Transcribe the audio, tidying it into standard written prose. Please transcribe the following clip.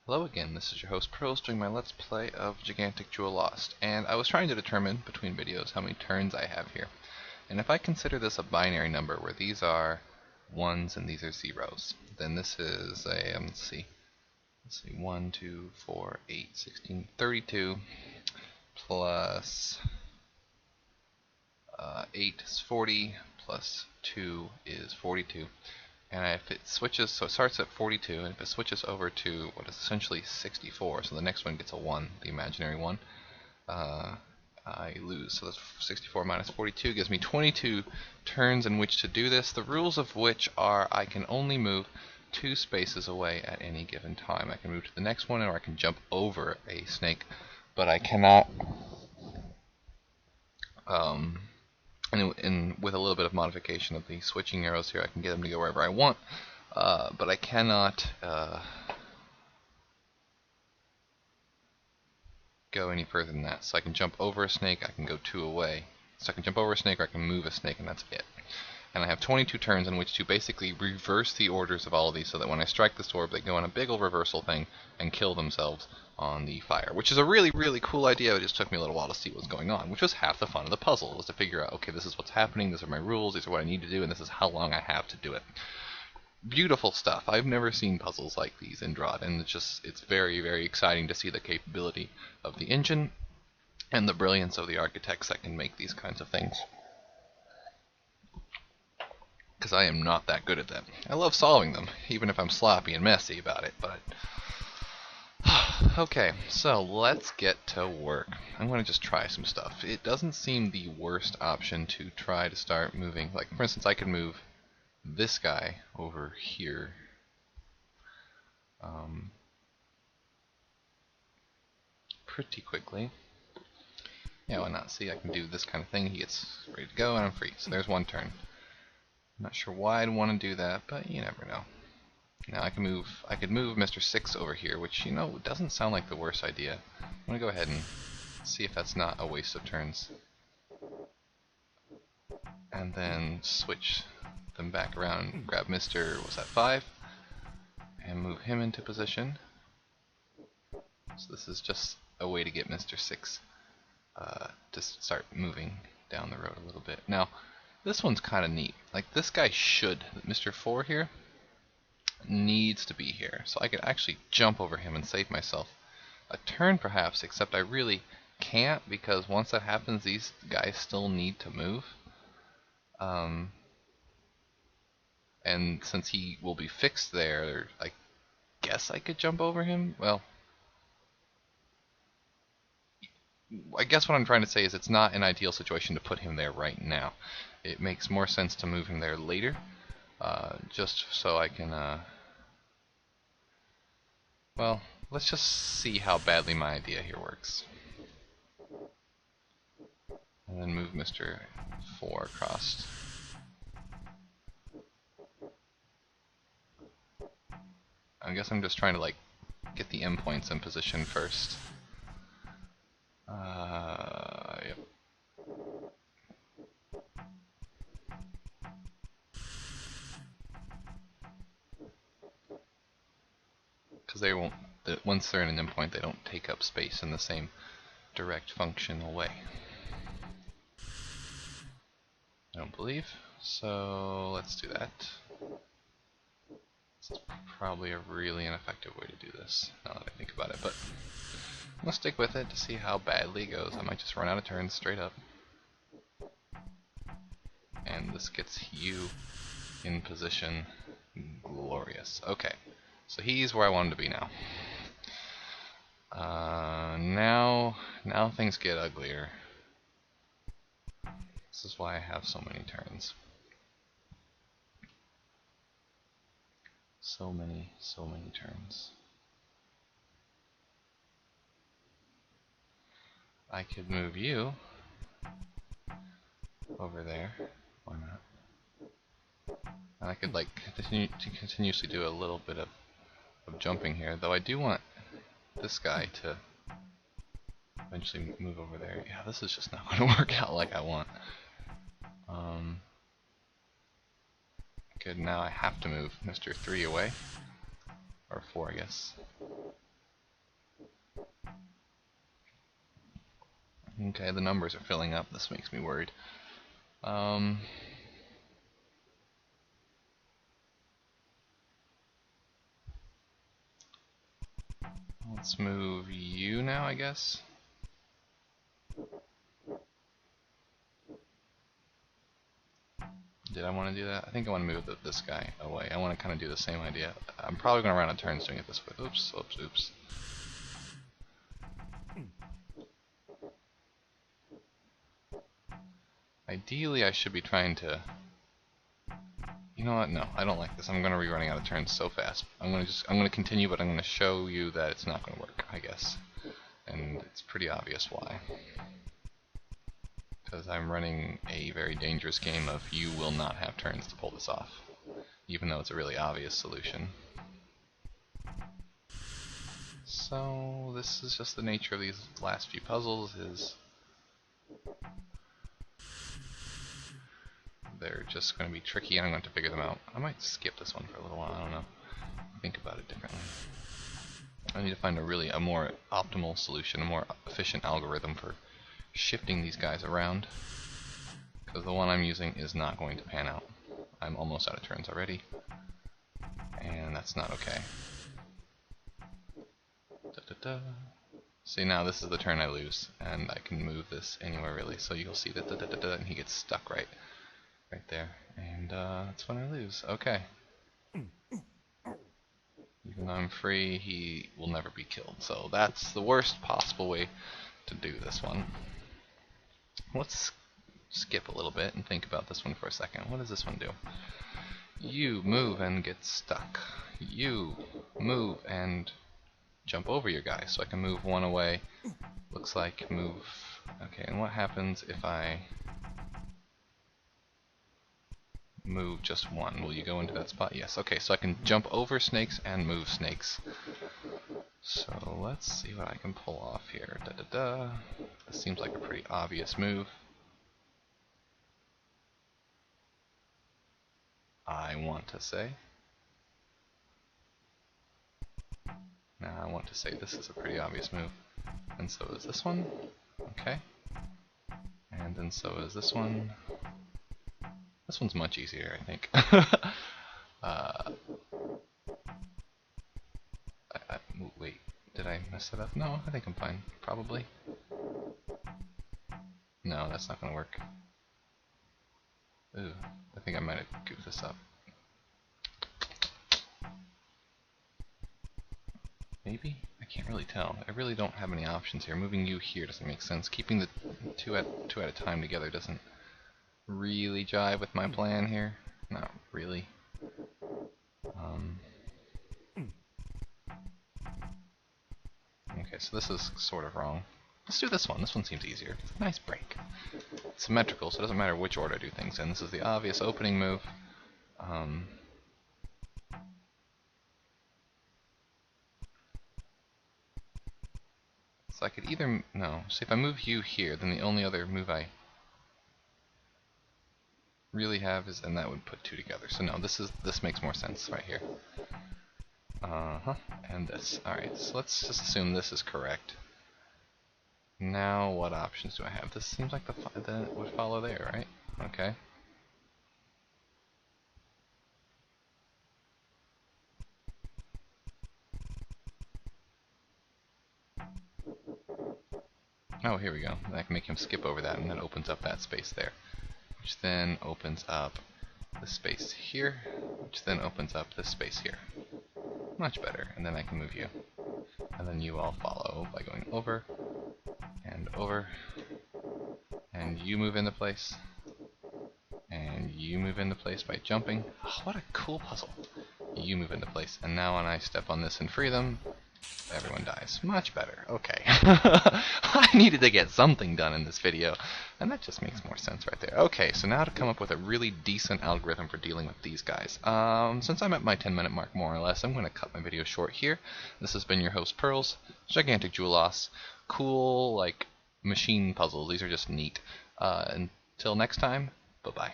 Hello again, this is your host Pearls doing my Let's Play of Gigantic Jewel Lost, and I was trying to determine between videos how many turns I have here. And if I consider this a binary number where these are ones and these are zeros, then this is a, let's see, 1, 2, 4, 8, 16, 32 plus 8 is 40 plus 2 is 42. And if it switches, so it starts at 42, and if it switches over to what is essentially 64, so the next one gets a 1, the imaginary 1, I lose. So that's 64 minus 42 gives me 22 turns in which to do this, the rules of which are I can only move 2 spaces away at any given time. I can move to the next one, or I can jump over a snake, but I cannot... And with a little bit of modification of the switching arrows here, I can get them to go wherever I want, but I cannot go any further than that. So I can jump over a snake, I can go 2 away. So I can jump over a snake, or I can move a snake, and that's it. And I have 22 turns in which to basically reverse the orders of all of these, so that when I strike this orb, they go on a big old reversal thing and kill themselves on the fire, which is a really, really cool idea. It just took me a little while to see what was going on, which was half the fun of the puzzle, was to figure out, okay, this is what's happening, these are my rules, these are what I need to do, and this is how long I have to do it. Beautiful stuff. I've never seen puzzles like these in DROD, and it's very, very exciting to see the capability of the engine and the brilliance of the architects that can make these kinds of things. Because I am not that good at them. I love solving them, even if I'm sloppy and messy about it, but... Okay, so let's get to work. I'm going to just try some stuff. It doesn't seem the worst option to try to start moving. Like, for instance, I could move this guy over here. Pretty quickly. Yeah, why not? See, I can do this kind of thing. He gets ready to go, and I'm free. So there's one turn. I'm not sure why I'd want to do that, but you never know. Now I could move Mr. 6 over here, which, you know, doesn't sound like the worst idea. I'm going to go ahead and see if that's not a waste of turns. And then switch them back around and grab Mr. what's that, 5? And move him into position. So this is just a way to get Mr. 6 to start moving down the road a little bit. Now, this one's kind of neat. Like, this guy should, Mr. 4 here, needs to be here. So I could actually jump over him and save myself a turn perhaps, except I really can't, because once that happens, these guys still need to move. And since he will be fixed there, I guess I could jump over him? Well, I guess what I'm trying to say is it's not an ideal situation to put him there right now. It makes more sense to move him there later, just so I can, well, let's just see how badly my idea here works. And then move Mr. 4 across. I guess I'm just trying to, like, get the endpoints in position first. Yep. Because they won't, once they're in an endpoint, they don't take up space in the same direct functional way. I don't believe. So let's do that. This is probably a really ineffective way to do this, now that I think about it, but I'm going to stick with it to see how badly it goes. I might just run out of turns straight up. And this gets you in position. Glorious. Okay, so he's where I want him to be now. Now things get uglier. This is why I have so many turns. So many turns. I could move you over there. Why not? And I could, like, continuously do a little bit of jumping here, though I do want this guy to eventually move over there. Yeah, this is just not going to work out like I want. Good, now I have to move Mr. 3 away. Or 4, I guess. Okay, the numbers are filling up. This makes me worried. Let's move you now, I guess. Did I want to do that? I think I want to move this guy away. I want to kind of do the same idea. I'm probably going to run out of turns doing it this way. Oops, oops, oops. Ideally, I should be trying to... You know what? No, I don't like this. I'm going to be running out of turns so fast. I'm going to continue, but I'm going to show you that it's not going to work, I guess. And it's pretty obvious why. Because I'm running a very dangerous game of you will not have turns to pull this off, even though it's a really obvious solution. So this is just the nature of these last few puzzles, is they're just going to be tricky and I'm going to figure them out. I might skip this one for a little while, I don't know. Think about it differently. I need to find a more optimal solution, a more efficient algorithm for shifting these guys around, because the one I'm using is not going to pan out. I'm almost out of turns already, and that's not okay. See, now this is the turn I lose, and I can move this anywhere really, so you'll see that and he gets stuck right there, and that's when I lose. Okay. Even though I'm free, he will never be killed, so that's the worst possible way to do this one. Let's skip a little bit and think about this one for a second. What does this one do? You move and get stuck. You move and jump over your guy, so I can move one away. Looks like move... Okay, and what happens if I move just one? Will you go into that spot? Yes. Okay, so I can jump over snakes and move snakes. So let's see what I can pull off here. This seems like a pretty obvious move. I want to say. Now I want to say this is a pretty obvious move. And so is this one. Okay. And then so is this one. This one's much easier, I think. Wait, did I mess that up? No, I think I'm fine. Probably. No, that's not going to work. Ooh, I think I might have goofed this up. Maybe? I can't really tell. I really don't have any options here. Moving you here doesn't make sense. Keeping the two at a time together doesn't really jive with my plan here. Not really. Okay, so this is sort of wrong. Let's do this one. This one seems easier. It's a nice break. It's symmetrical, so it doesn't matter which order I do things in. This is the obvious opening move. So I could either... No. So if I move you here, then the only other move I really have is... And that would put two together. So no, this makes more sense right here. And this. Alright, so let's just assume this is correct. Now what options do I have? This seems like that would follow there, right? Okay. Oh, here we go. I can make him skip over that, and that opens up that space there. Which then opens up this space here, which then opens up this space here. Much better. And then I can move you. And then you all follow by going over, and over, and you move into place, and you move into place by jumping. Oh, what a cool puzzle. You move into place, and now when I step on this and free them, everyone dies. Much better. Okay. I needed to get something done in this video, and that just makes more sense right there. Okay, so now to come up with a really decent algorithm for dealing with these guys. Since I'm at my 10-minute mark more or less, I'm going to cut my video short here. This has been your host Pearls, Gigantic Jewel Loss. Cool, like, machine puzzles. These are just neat. Until next time, bye-bye.